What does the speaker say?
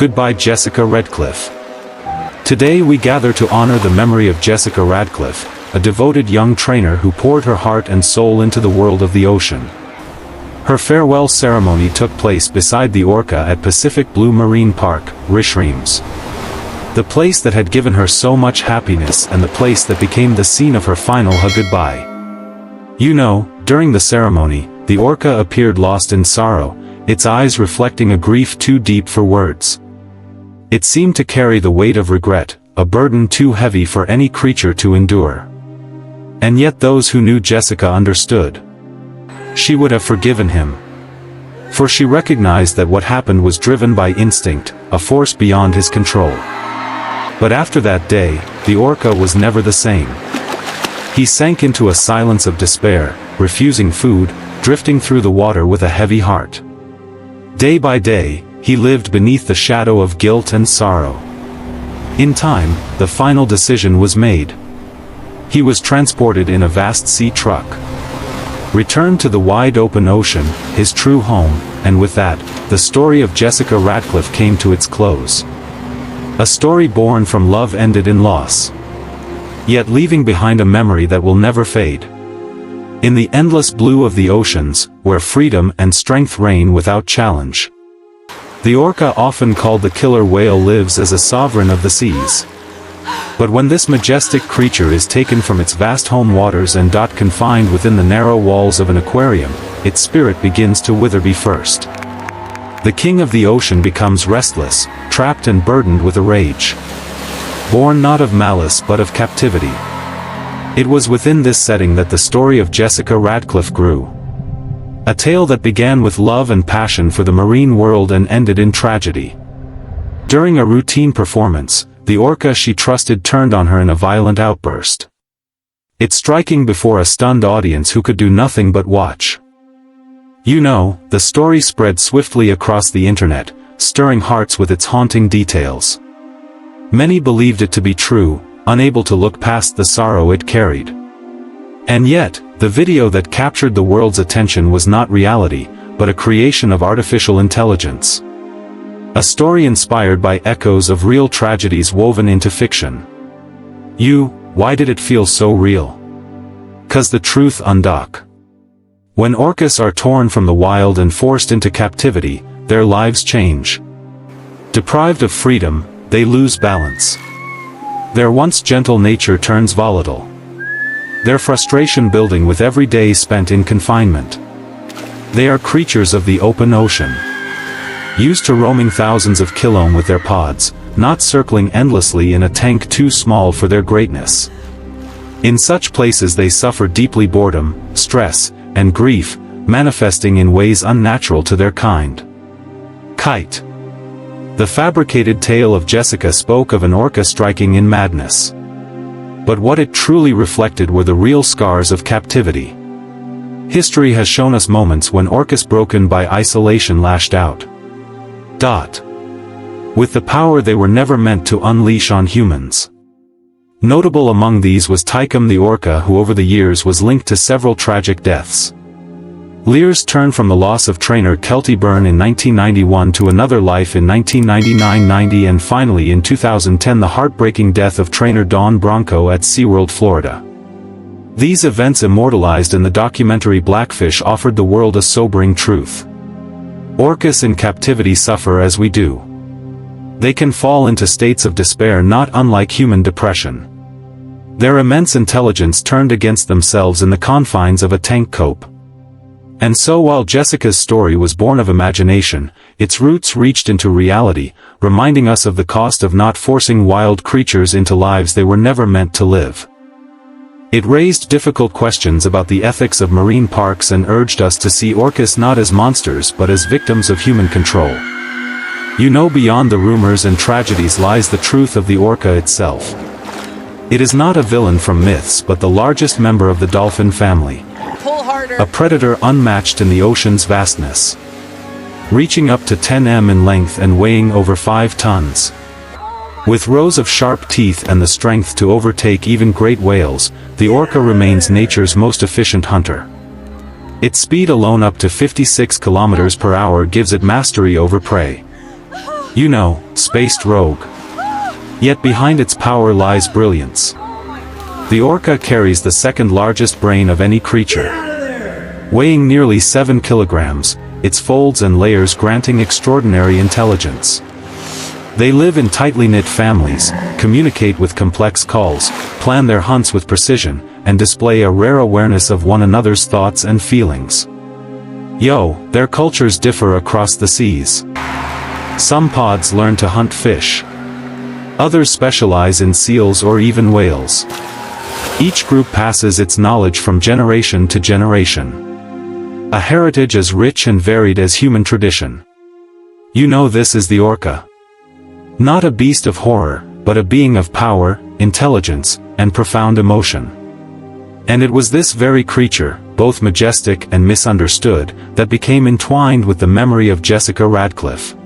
Goodbye, Jessica Radcliffe. Today we gather to honor the memory of Jessica Radcliffe, a devoted young trainer who poured her heart and soul into the world of the ocean. Her farewell ceremony took place beside the Orca at Pacific Blue Marine Park, Richmond. The place that had given her so much happiness and the place that became the scene of her final goodbye. You know, during the ceremony, the Orca appeared lost in sorrow, its eyes reflecting a grief too deep for words. It seemed to carry the weight of regret, a burden too heavy for any creature to endure. And yet those who knew Jessica understood. She would have forgiven him. For she recognized that what happened was driven by instinct, a force beyond his control. But after that day, the Orca was never the same. He sank into a silence of despair, refusing food, drifting through the water with a heavy heart. Day by day, he lived beneath the shadow of guilt and sorrow. In time, the final decision was made. He was transported in a vast sea truck. Returned to the wide open ocean, his true home, and with that, the story of Jessica Radcliffe came to its close. A story born from love ended in loss. Yet leaving behind a memory that will never fade. In the endless blue of the oceans, where freedom and strength reign without challenge. The Orca, often called the killer whale, lives as a sovereign of the seas. But when this majestic creature is taken from its vast home waters and confined within the narrow walls of an aquarium, its spirit begins to wither first. The king of the ocean becomes restless, trapped and burdened with a rage. Born not of malice but of captivity. It was within this setting that the story of Jessica Radcliffe grew. A tale that began with love and passion for the marine world and ended in tragedy. During a routine performance, the Orca she trusted turned on her in a violent outburst. It striking before a stunned audience who could do nothing but watch. You know, the story spread swiftly across the internet, stirring hearts with its haunting details. Many believed it to be true, unable to look past the sorrow it carried. And yet, the video that captured the world's attention was not reality, but a creation of artificial intelligence. A story inspired by echoes of real tragedies woven into fiction. Why did it feel so real? 'Cause the truth undock. When orcas are torn from the wild and forced into captivity, their lives change. Deprived of freedom, they lose balance. Their once gentle nature turns volatile. Their frustration building with every day spent in confinement. They are creatures of the open ocean. Used to roaming thousands of kilometers with their pods, not circling endlessly in a tank too small for their greatness. In such places they suffer deeply boredom, stress, and grief, manifesting in ways unnatural to their kind. Kite. The fabricated tale of Jessica spoke of an orca striking in madness. But what it truly reflected were the real scars of captivity. History has shown us moments when orcas broken by isolation lashed out. With the power they were never meant to unleash on humans. Notable among these was Tychum the orca, who over the years was linked to several tragic deaths. Lear's turn from the loss of trainer Kelty Byrne in 1991 to another life in 1999-90, and finally in 2010 the heartbreaking death of trainer Dawn Bronco at SeaWorld, Florida. These events, immortalized in the documentary Blackfish, offered the world a sobering truth. Orcas in captivity suffer as we do. They can fall into states of despair not unlike human depression. Their immense intelligence turned against themselves in the confines of a tank cope. And so while Jessica's story was born of imagination, its roots reached into reality, reminding us of the cost of not forcing wild creatures into lives they were never meant to live. It raised difficult questions about the ethics of marine parks and urged us to see orcas not as monsters but as victims of human control. Beyond the rumors and tragedies lies the truth of the orca itself. It is not a villain from myths but the largest member of the dolphin family. A predator unmatched in the ocean's vastness. Reaching up to 10 m in length and weighing over 5 tons. With rows of sharp teeth and the strength to overtake even great whales, the orca remains nature's most efficient hunter. Its speed alone, up to 56 km/h, gives it mastery over prey. You know, spaced rogue. Yet behind its power lies brilliance. The orca carries the second largest brain of any creature. Weighing nearly 7 kilograms, its folds and layers granting extraordinary intelligence. They live in tightly knit families, communicate with complex calls, plan their hunts with precision, and display a rare awareness of one another's thoughts and feelings. Their cultures differ across the seas. Some pods learn to hunt fish. Others specialize in seals or even whales. Each group passes its knowledge from generation to generation. A heritage as rich and varied as human tradition. You know, this is the orca. Not a beast of horror, but a being of power, intelligence, and profound emotion. And it was this very creature, both majestic and misunderstood, that became entwined with the memory of Jessica Radcliffe.